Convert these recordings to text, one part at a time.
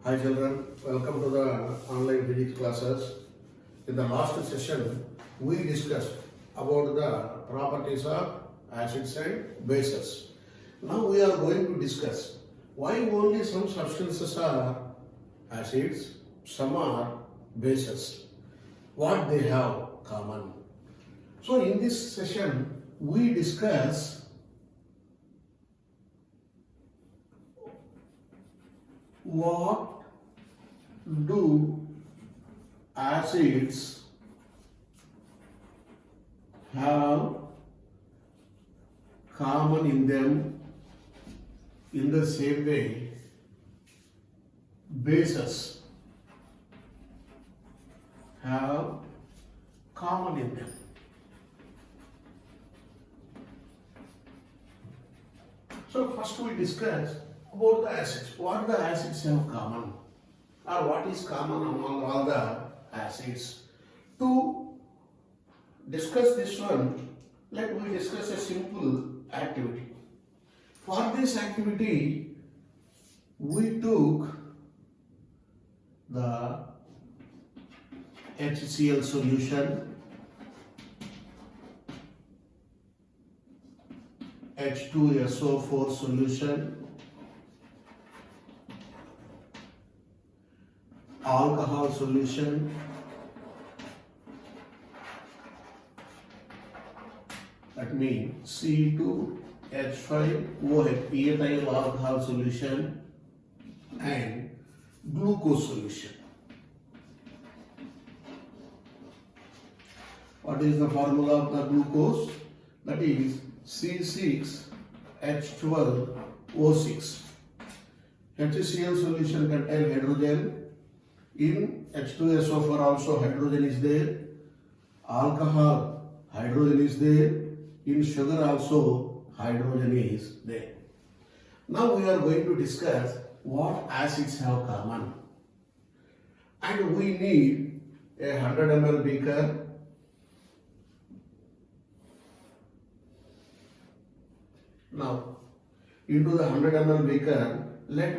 Hi children, welcome to the online physics classes. In the last session, we discussed about the properties of acids and bases. Now we are going to discuss why only some substances are acids, some are bases, what they have common. So in this session, we discuss what do acids have common in them in the same way bases have common in them. So first we discuss about the acids. What the acids have common, or what is common among all the acids. To discuss this one, let me discuss a simple activity. For this activity, we took the HCl solution, H2SO4 solution, alcohol solution, that means C2H5OH ethyl alcohol solution, and glucose solution. What is the formula of the glucose? That is C6H12O6. HCl solution contains hydrogen. In H2SO4 also hydrogen is there. Alcohol, hydrogen is there. In sugar also hydrogen is there. Now we are going to discuss what acids have common. And we need a 100 ml beaker. Now, into the 100 ml beaker,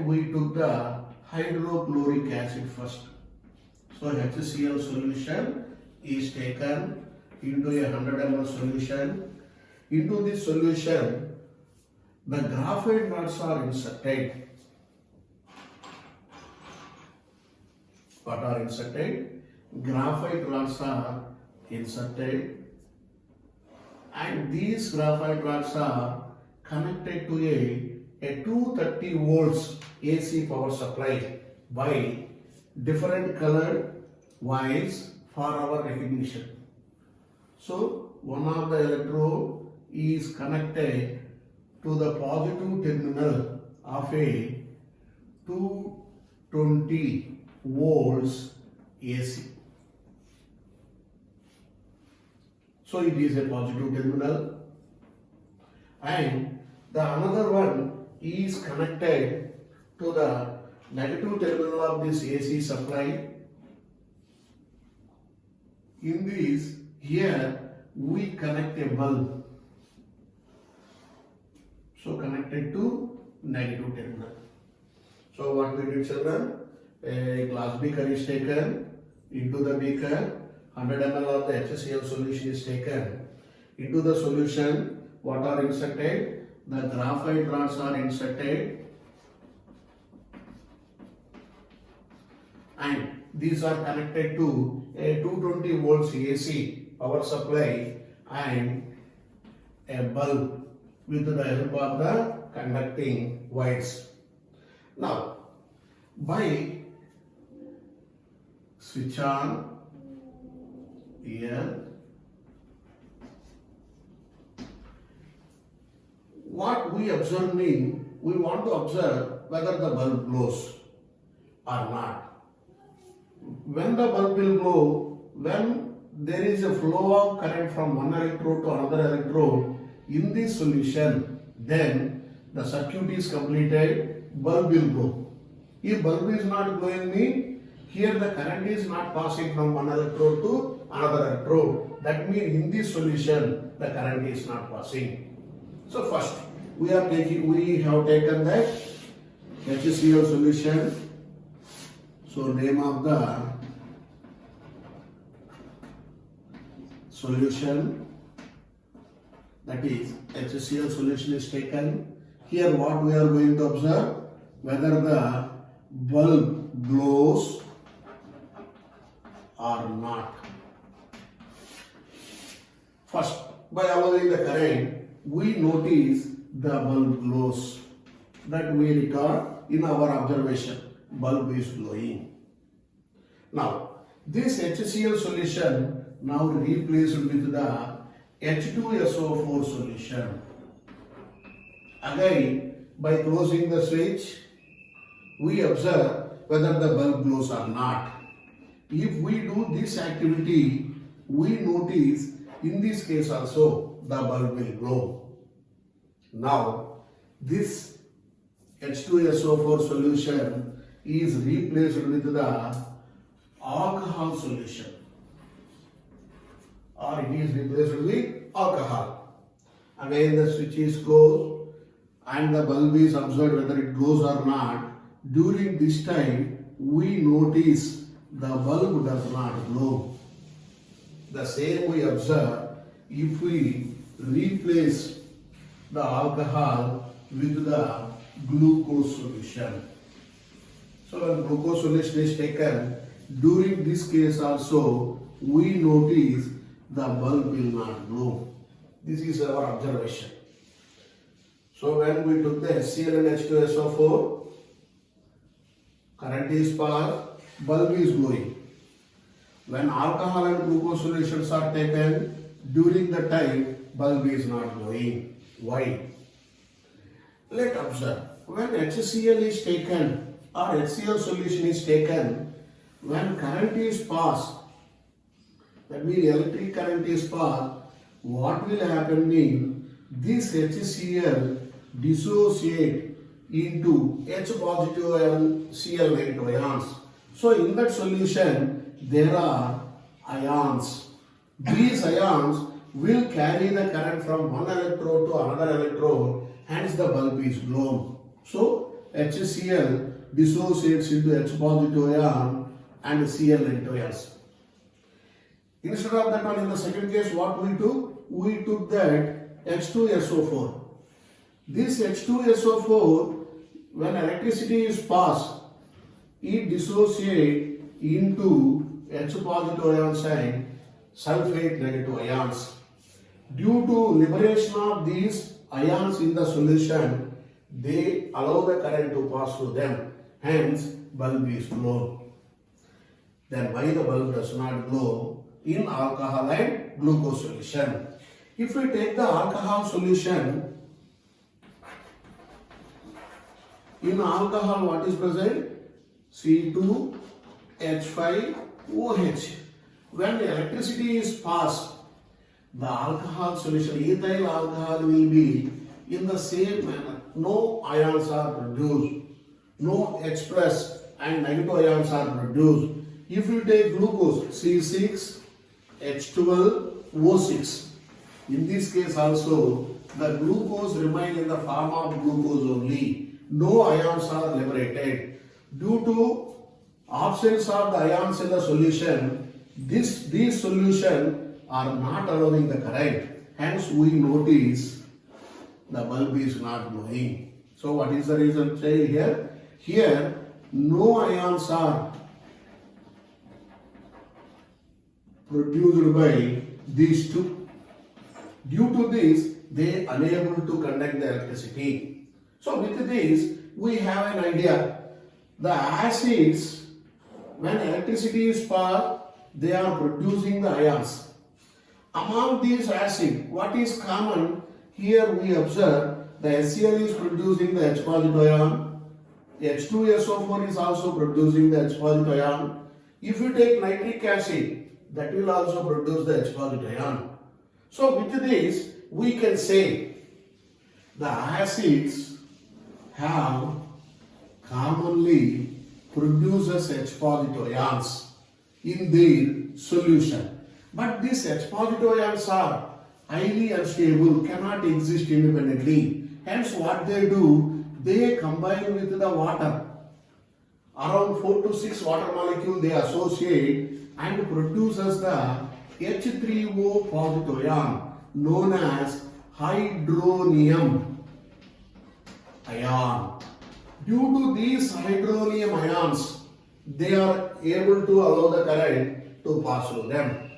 we took the hydrochloric acid first. So HCl solution is taken into a 100 ml solution. Into this solution, the graphite rods are inserted. What are inserted? Graphite rods are inserted, and these graphite rods are connected to a 230 volts AC power supply by different colored wires for our recognition. So one of the electrode is connected to the positive terminal of a 220 volts AC. So it is a positive terminal, and the another one is connected to the negative terminal of this AC supply. In this, here we connect a bulb. So connected to negative terminal. So what we did, children? A glass beaker is taken. Into the beaker, 100 ml of the HCl solution is taken. Into the solution, what are inserted? The graphite rods are inserted, and these are connected to a 220 volts AC power supply and a bulb with the help of the conducting wires. Now, by switch on here, what we observe means we want to observe whether the bulb glows or not. When the bulb will glow, when there is a flow of current from one electrode to another electrode in this solution, then the circuit is completed, bulb will glow. If bulb is not glowing means here the current is not passing from one electrode to another electrode. That means in this solution the current is not passing. So first we have taken that HCl solution So name of the solution, that is HCl solution is taken. Here what we are going to observe, whether the bulb glows or not. First, by allowing the current, we notice the bulb glows. That we record in our observation. Bulb is glowing. Now, this HCl solution now replaced with the H2SO4 solution. Again, by closing the switch, we observe whether the bulb glows or not. If we do this activity, we notice in this case also the bulb will glow. Now, this H2SO4 solution is replaced with the alcohol solution, or it is replaced with alcohol. Again the switch is closed and the bulb is observed whether it glows or not. During this time we notice the bulb does not glow. The same we observe if we replace the alcohol with the glucose solution. So when glucose solution is taken, during this case also we notice the bulb will not glow. This is our observation. So when we took the HCl and H2SO4, current is passed, bulb is glowing. When alcohol and glucose solutions are taken, during the time bulb is not glowing. Why? Let's observe. When HCl is taken or HCl solution is taken, when current is passed, that means electric current is passed, what will happen means this HCl dissociate into H positive and Cl negative ions. So in that solution there are ions. These ions will carry the current from one electrode to another electrode, hence the bulb is blown. So HCl dissociates into H positive ion and Cl negative ions. Instead of that one, in the second case, what we took? We took that H2SO4. This H2SO4, when electricity is passed, it dissociates into H positive ions and sulfate negative ions. Due to liberation of these ions in the solution, they allow the current to pass through them. Hence, bulb is blown. Then why the bulb does not glow in alcohol and glucose solution? If we take the alcohol solution, in alcohol what is present? C2H5OH. When the electricity is passed, the alcohol solution, ethyl alcohol, will be in the same manner. No ions are produced. No H plus and negative ions are produced. If you take glucose, C6H12O6, in this case also the glucose remain in the form of glucose only. No ions are liberated. Due to absence of the ions in the solution, these solutions are not allowing the current. Hence we notice the bulb is not glowing. So what is the reason here? Here no ions are produced by these two. Due to this, they are unable to conduct the electricity. So with this, we have an idea. The acids, when electricity is passed, they are producing the ions. Among these acids, what is common? Here we observe the HCl is producing the H positive ion. H2SO4 is also producing the H positive ion. If you take nitric acid, that will also produce the H positive ion. So with this, we can say the acids have commonly produces H positive ions in their solution. But these H positive ions are highly unstable, cannot exist independently. Hence what they do, they combine with the water. around 4 to 6 water molecule they associate and produces the H3O positive ion known as hydronium ion. Due to these hydronium ions, they are able to allow the current to pass through them.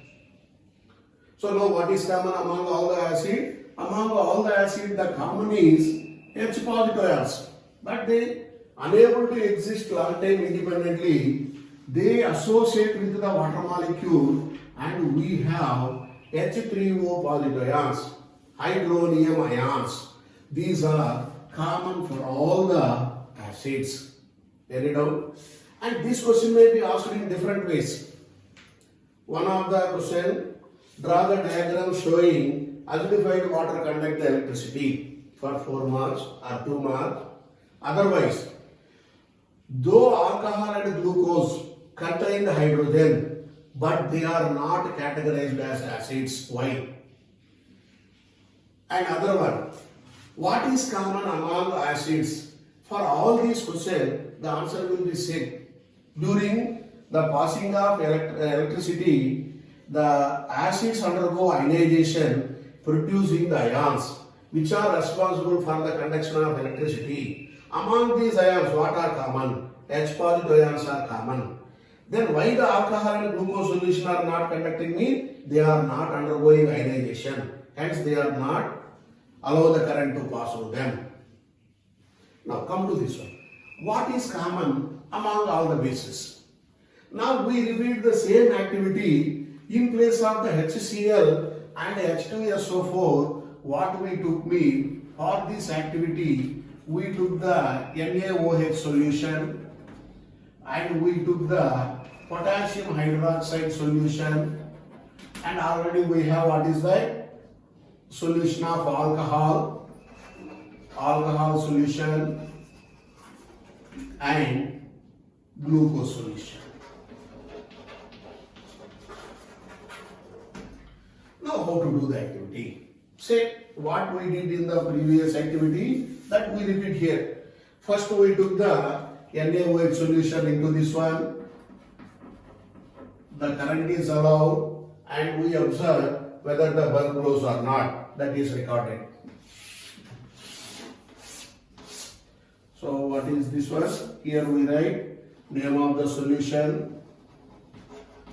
So now what is common among all the acid? Among all the acid, the common is H positive ions. But they unable to exist long time independently. They associate with the water molecule and we have H3O positive ions, hydronium ions. These are common for all the acids. Any doubt? And this question may be asked in different ways. One of the question, draw the diagram showing acidified water conduct the electricity for 4 marks or 2 marks. Otherwise, though alcohol and glucose contain the hydrogen, but they are not categorized as acids. Why? And other one, what is common among acids? For all these questions, the answer will be same. During the passing of electricity, the acids undergo ionization, producing the ions, which are responsible for the conduction of electricity. Among these ions, what are common? H positive ions are common. Then why the alcohol and glucose solution are not conducting mean? They are not undergoing ionization. Hence, they are not allow the current to pass through them. Now come to this one. What is common among all the bases? Now we repeat the same activity in place of the HCl and H2SO4. What we took mean for this activity, we took the NaOH solution and we took the potassium hydroxide solution, and already we have what is the solution of alcohol solution and glucose solution. Now how to do the activity? Say what we did in the previous activity, that we repeat here. First we took the NaOH solution into this one. The current is allowed and we observe whether the bulb glows or not. That is recorded. So what is this one? Here we write name of the solution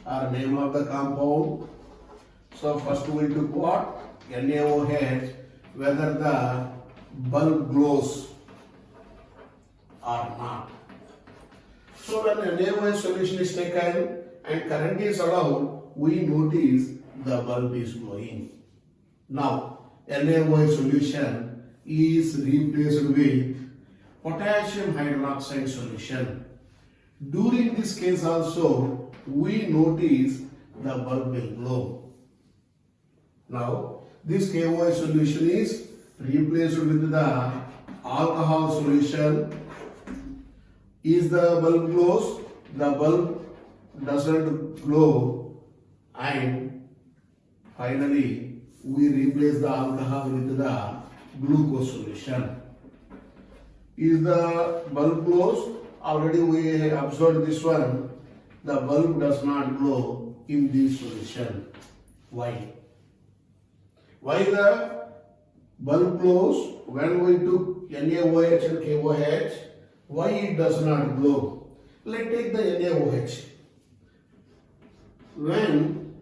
or name of the compound. So first we took what? NaOH, whether the bulb glows or not. So when NaOH solution is taken and current is allowed, we notice the bulb is glowing. Now NaOH solution is replaced with potassium hydroxide solution. During this case also, we notice the bulb will glow. Now this KOH solution is replaced with the alcohol solution. Is the bulb glows? The bulb doesn't glow, and finally we replace the alcohol with the glucose solution. Is the bulb glows? Already we observed this one. The bulb does not glow in this solution. Why? Why the bulb glows when we took NaOH and KOH? Why it does not glow? Let's take the NaOH. When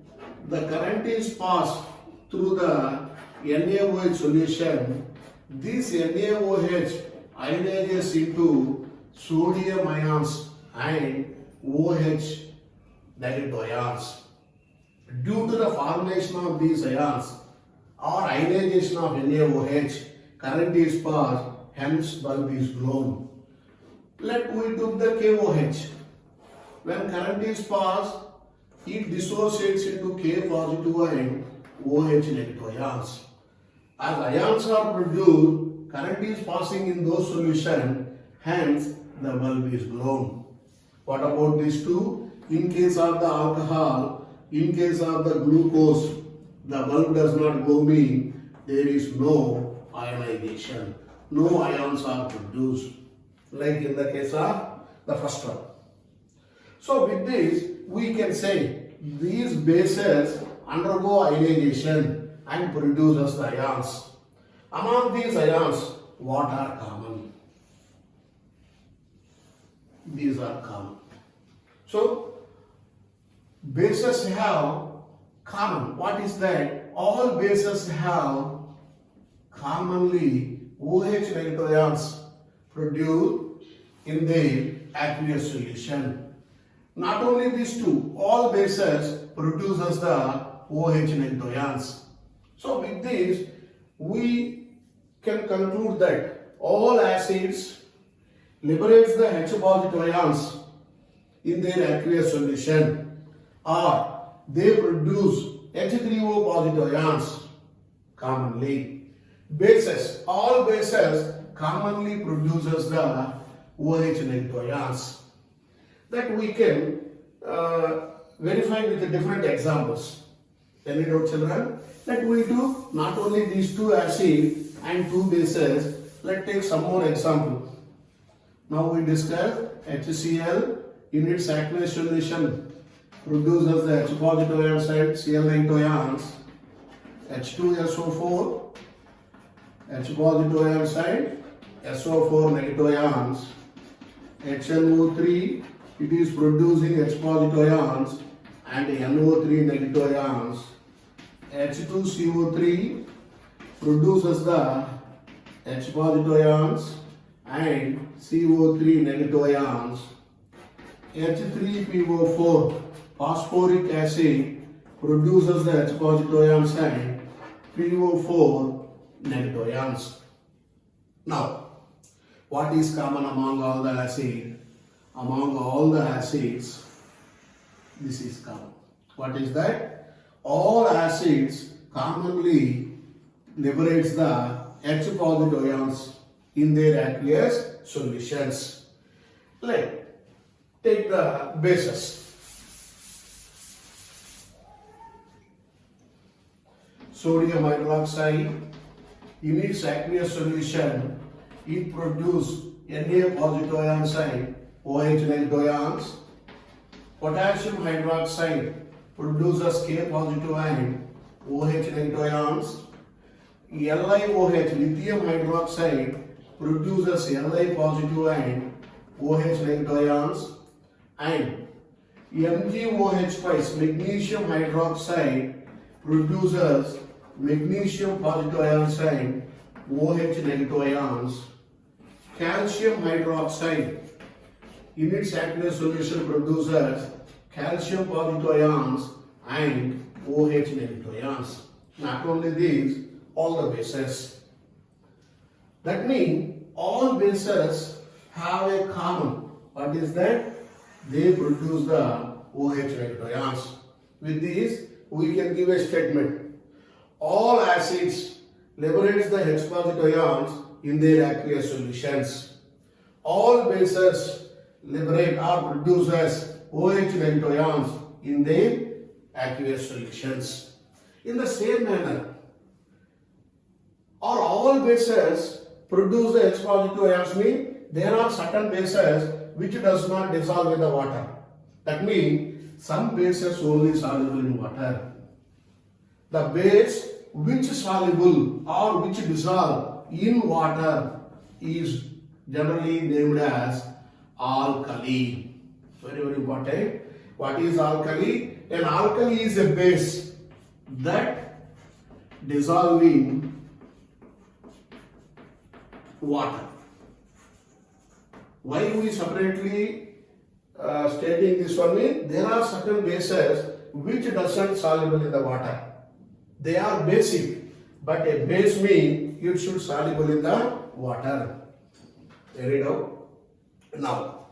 the current is passed through the NaOH solution, this NaOH ionizes into sodium ions and OH negative ions. Due to the formation of these ions or ionization of NaOH, current is passed, hence bulb is glown. Let we took the KOH. When current is passed, it dissociates into K positive and OH negative ions. As ions are produced, current is passing in those solutions, hence the bulb is glown. What about these two? In case of the alcohol, in case of the glucose, the bulb does not glow mean there is no ionization. No ions are produced. Like in the case of the first one. So with this, we can say these bases undergo ionization and produces the ions. Among these ions, what are common? These are common. So bases have common. What is that? All bases have commonly OH negative ions produced in their aqueous solution. Not only these two, all bases produces the OH negative ions. So with this, we can conclude that all acids liberates the H positive ions in their aqueous solution, or they produce H3O positive ions commonly. Bases, all bases commonly produces the OH negative ions. That we can verify with the different examples. Any doubt, children? Let we do not only these two acids and two bases. Let's take some more example. Now we discuss HCl in its aqueous solution produces the H positive ion side Cl negative ions, H2SO4, H positive ion side SO4 negative ions, HNO3, it is producing H positive ions and NO3 negative ions. H2CO3 produces the H positive ions and CO3 negative ions. H3PO4 phosphoric acid produces the H positive ions and PO4 negative ions. Now, what is common among all the acids? Among all the acids, this is common. What is that? All acids commonly liberates the H positive ions in their aqueous solutions. Let's take the bases. Sodium hydroxide, in its aqueous solution, it produces Na positive ion side, OH negative ions. Potassium hydroxide produces K positive ion, OH negative ions. LiOH, lithium hydroxide, produces Li positive ion, OH negative ions. And MgOH twice, magnesium hydroxide, produces magnesium positive ion sign, OH negative ions. Calcium hydroxide in its aqueous solution produces calcium positive ions and OH negative ions. Not only these, all the bases. That means all bases have a common. What is that? They produce the OH negative ions. With this, we can give a statement. All acids liberates the H positive ions in their aqueous solutions. All bases liberate or produces OH negative ions in their aqueous solutions. In the same manner, all bases produce the H positive ions mean there are certain bases which does not dissolve in the water. That means some bases only soluble in water. The base which soluble or which dissolve in water is generally named as alkali. Very, very important. What is alkali? An alkali is a base that dissolve in water. Why we separately stating this one means there are certain bases which doesn't soluble in the water. They are basic, but a base means it should soluble in the water. Read out. Now,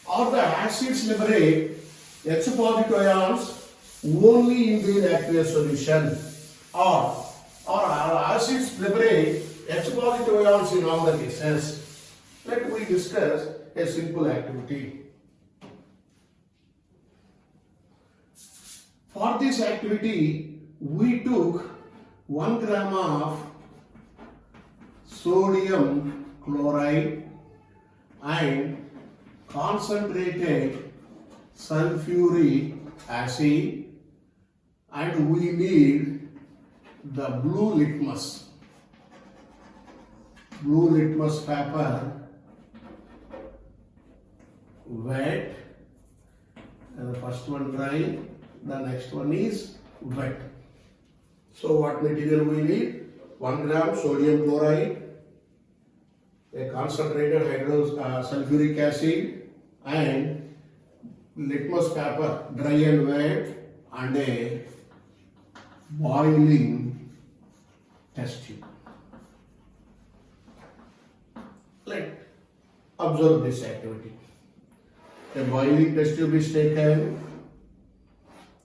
or the acids liberate H positive ions only in the aqueous solution, or acids liberate H positive ions in all the cases. Let we discuss a simple activity. For this activity, we took 1 gram of sodium chloride and concentrated sulfuric acid, and we need the blue litmus paper, wet, and the first one dry, the next one is wet. So what material we need? 1 gram sodium chloride, a concentrated sulfuric acid, and litmus paper, dry and wet, and a boiling test tube. Let's observe this activity. A boiling test tube is taken.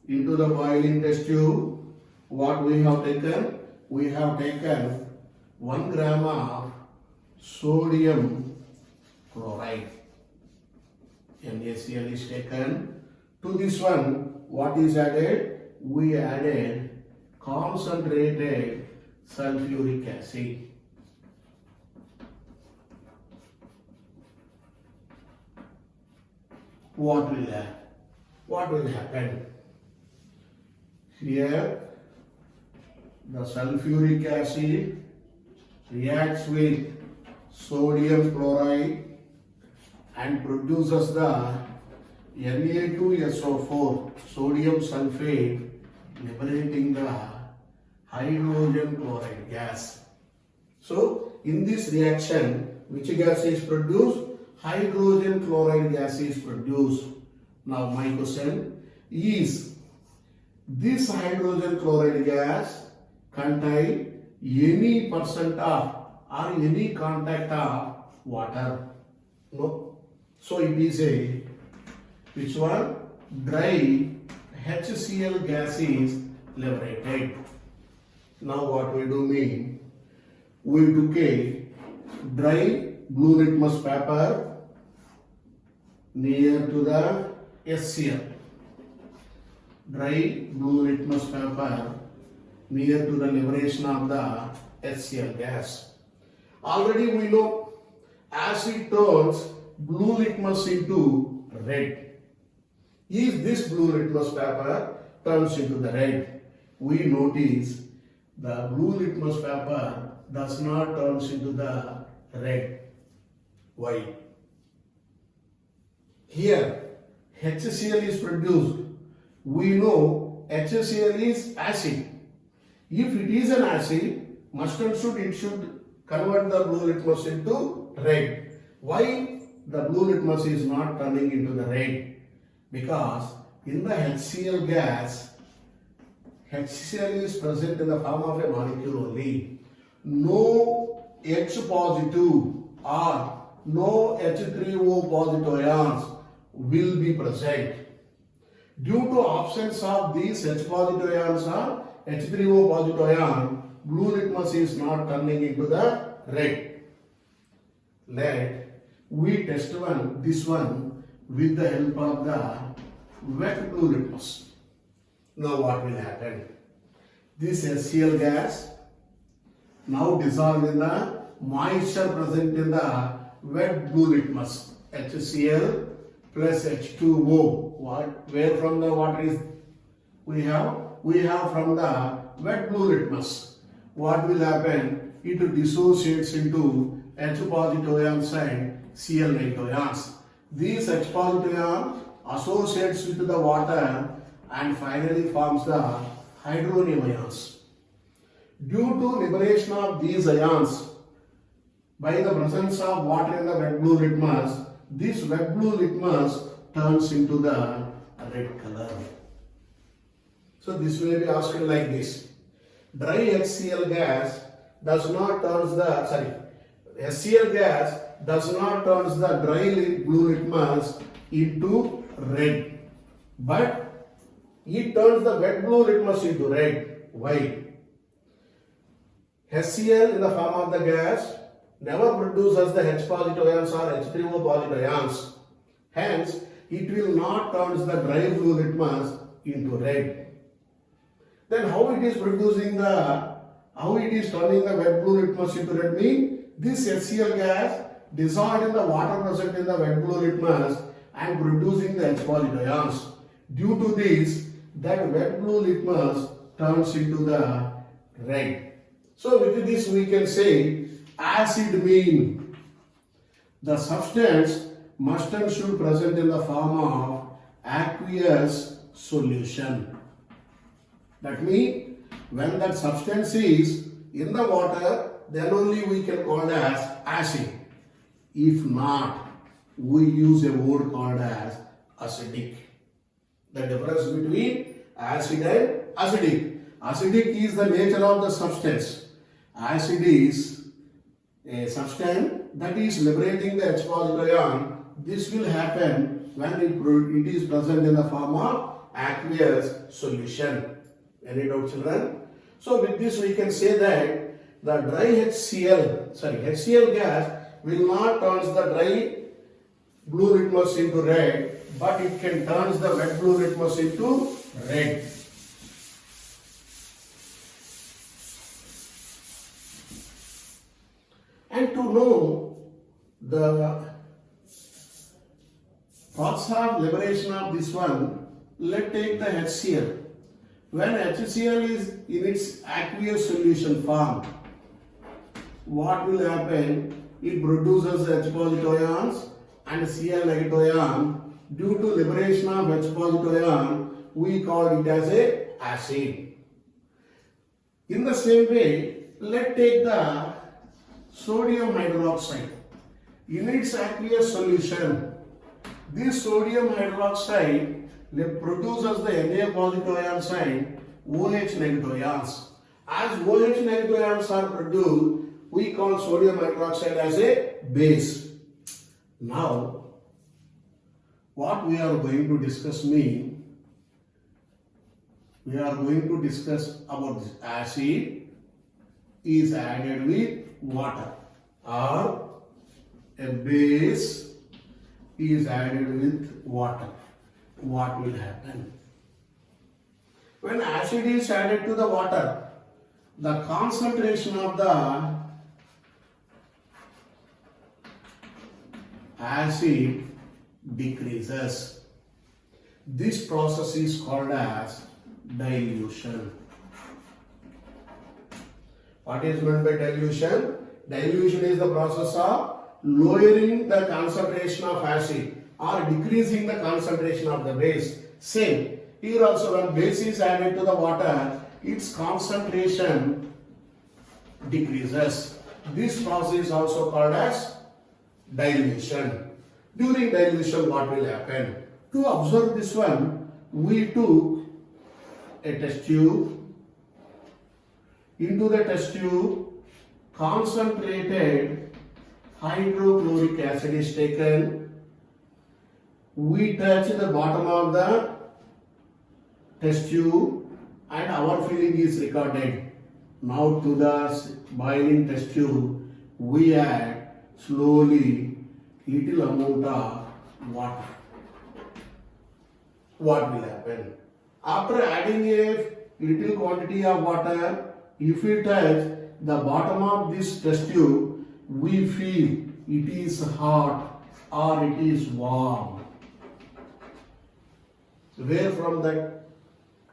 Into the boiling test tube, what we have taken? We have taken 1 gram of sodium chloride. NaCl is taken. To this one, what is added? We added concentrated sulfuric acid. What will happen? Here, the sulfuric acid reacts with sodium chloride and produces the Na2SO4, sodium sulfate, liberating the hydrogen chloride gas. So, in this reaction, which gas is produced? Hydrogen chloride gas is produced. Now, my question is, this hydrogen chloride gas contain any percent of or any contact of water? No. So it is a, which one? Dry HCl gas is liberated. Now what we do mean? We took a dry blue litmus paper near to the HCl. Dry blue litmus paper near to the liberation of the HCl gas. Already we know acid turns blue litmus into red. If this blue litmus paper turns into the red, we notice the blue litmus paper does not turn into the red. Why? Here HCl is produced. We know HCl is acid. If it is an acid, must and should it should convert the blue litmus into red. Why the blue litmus is not turning into the red? Because in the HCl gas, HCl is present in the form of a molecule only. No H positive or no H3O positive ions will be present. Due to absence of these H positive ions or H3O positive ion, blue litmus is not turning into the red. Let we test this one with the help of the wet blue litmus. Now what will happen? This HCl gas now dissolved in the moisture present in the wet blue litmus. HCl plus H2O. Where from the water is we have from the wet blue litmus. What will happen? It dissociates into H positive ions and Cl negative ions. These H positive ion associates with the water and finally forms the hydronium ions. Due to liberation of these ions by the presence of water in the wet blue litmus, this wet blue litmus turns into the red color. So this will be asked like this. Dry HCl gas does not turn HCl gas does not turn the dry blue litmus into red, but it turns the wet blue litmus into red. Why? HCl in the form of the gas never produces the H positive ions or H3O positive ions. Hence, it will not turn the dry blue litmus into red. Then how it is turning the wet blue litmus into red means this HCl gas dissolved in the water present in the wet blue litmus and producing the H positive ions. Due to this, that wet blue litmus turns into the red. So with this we can say acid mean the substance must and should present in the form of aqueous solution. That means when that substance is in the water, then only we can call it as acid. If not, we use a word called as acidic. The difference between acid and acidic. Acidic is the nature of the substance. Acid is a substance that is liberating the H positive ion. This will happen when it is present in the form of aqueous solution. Any doubt, children? So with this we can say that the dry HCl gas will not turn the dry blue litmus into red, but it can turn the wet blue litmus into red. And to know the process of liberation of this one, let's take the HCl. When HCl is in its aqueous solution form, what will happen? It produces H positive ions and Cl negative ion. Due to liberation of H positive ion, we call it as a acid. In the same way, let's take the sodium hydroxide. In its aqueous solution, this sodium hydroxide produces the Na positive ions and OH negative ions. As OH negative ions are produced, we call sodium hydroxide as a base. Now, what we are going to discuss we are going to discuss about this acid is added with water or a base is added with water. What will happen? When acid is added to the water, the concentration of the acid decreases. This process is called as dilution. What is meant by dilution? Dilution is the process of lowering the concentration of acid or decreasing the concentration of the base. Same, here also when base is added to the water, its concentration decreases. This process is also called as dilution. During dilution, what will happen? To observe this one, we took a test tube. Into the test tube, concentrated hydrochloric acid is taken. We touch the bottom of the test tube and our feeling is recorded. Now to the boiling test tube, we add slowly little amount of water. What will happen? After adding a little quantity of water, if we touch the bottom of this test tube, we feel it is hot or it is warm. Where from that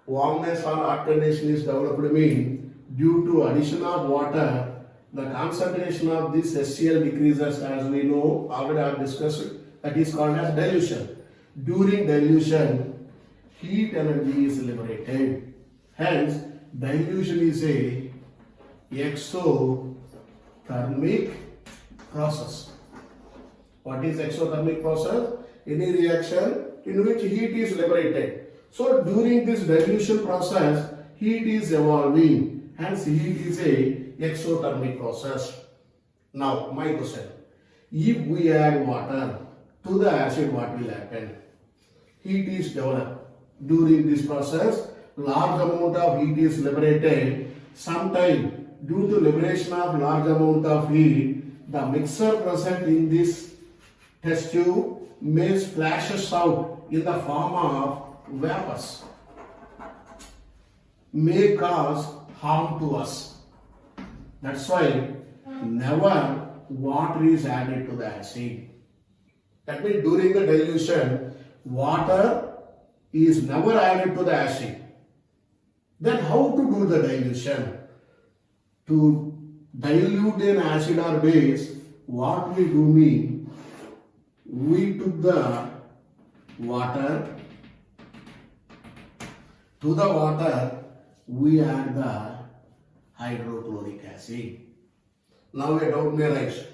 warmness or hot condition is developed mean due to addition of water, the concentration of this HCl decreases, as we know, already I have discussed it, that is called as dilution. During dilution, heat energy is liberated. Hence, dilution is a exothermic process. What is exothermic process? Any reaction in which heat is liberated. So during this dilution process, heat is evolving. Hence, heat is a exothermic process. Now, my question: if we add water to the acid, what will happen? Heat is developed. During this process, large amount of heat is liberated. Sometime, due to liberation of large amount of heat, the mixture present in this test tube may splashes out in the form of vapors, may cause harm to us. That's why never water is added to the acid. That means during the dilution, water is never added to the acid. Then how to do the dilution? To dilute an acid or base, what we do mean, we took the water, to the water we add the hydrochloric acid. Now a doubt may arise.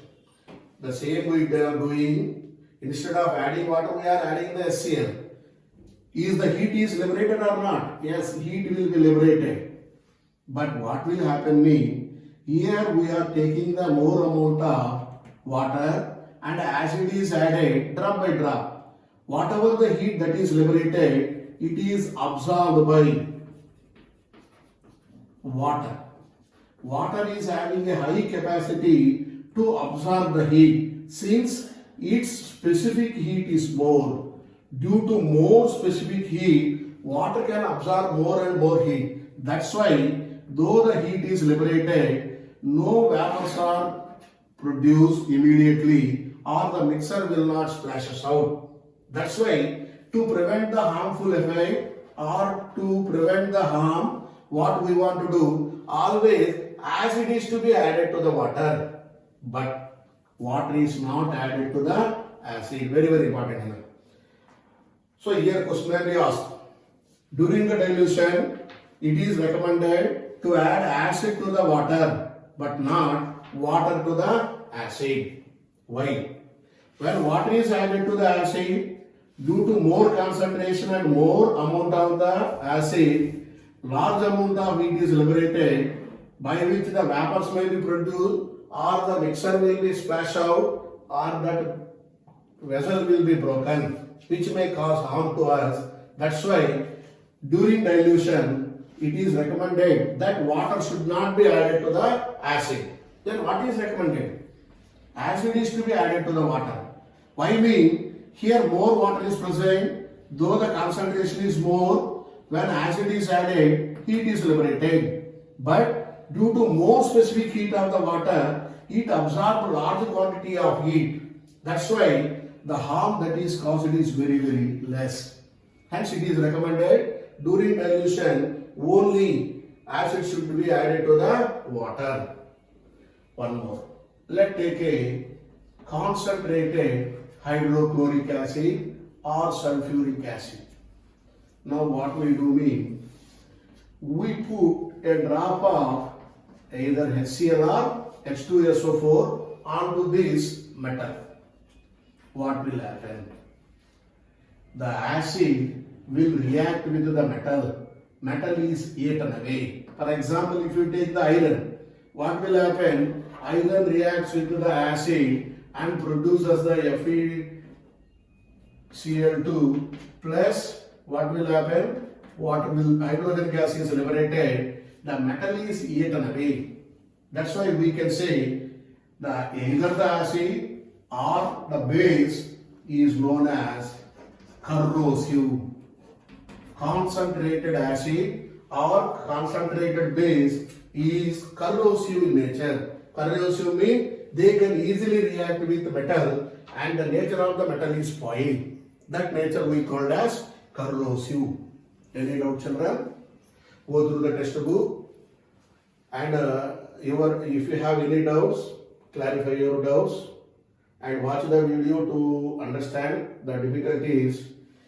The same we are doing, instead of adding water we are adding the HCl. Is the heat is liberated or not? Yes, heat will be liberated. But what will happen mean, here we are taking the more amount of water and acid is added drop by drop. Whatever the heat that is liberated, it is absorbed by water. Water is having a high capacity to absorb the heat since its specific heat is more. Due to more specific heat, water can absorb more and more heat. That's why, though the heat is liberated, no vapors are produced immediately or the mixer will not splashes out. That's why, to prevent the harmful effect or to prevent the harm, what we want to do, always acid is to be added to the water. But water is not added to the acid. Very, very important here. So here question may be asked. During the dilution, it is recommended to add acid to the water, but not water to the acid. Why? When water is added to the acid, due to more concentration and more amount of the acid, large amount of heat is liberated, by which the vapors may be produced, or the mixer will be splashed out, or that vessel will be broken, which may cause harm to us. That's why during dilution it is recommended that water should not be added to the acid. Then what is recommended? Acid is to be added to the water. Why mean? Here more water is present, though the concentration is more, when acid is added, heat is liberated. But due to more specific heat of the water, it absorbs large quantity of heat. That's why the harm that is caused is very, very less. Hence it is recommended during dilution only acid should be added to the water. One more. Let's take a concentrated hydrochloric acid or sulfuric acid. Now what we do mean, we put a drop of either HCl or H2SO4 onto this metal. What will happen? The acid will react with the metal. Metal is eaten away. For example, if you take the iron, what will happen? Iron reacts with the acid and produces the FeCl2 plus what will happen? Hydrogen gas is liberated. The metal is eaten away. That's why we can say that either the acid or the base is known as corrosive. Concentrated acid or concentrated base is corrosive in nature. Corrosive means they can easily react with metal and the nature of the metal is spoiled. That nature we called as corrosive. Any doubt, children? Go through the textbook and if you have any doubts, clarify your doubts and watch the video to understand the difficulties.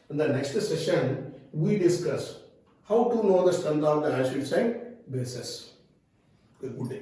In the next session, we discuss how to know the strength of the acids and bases. Good day.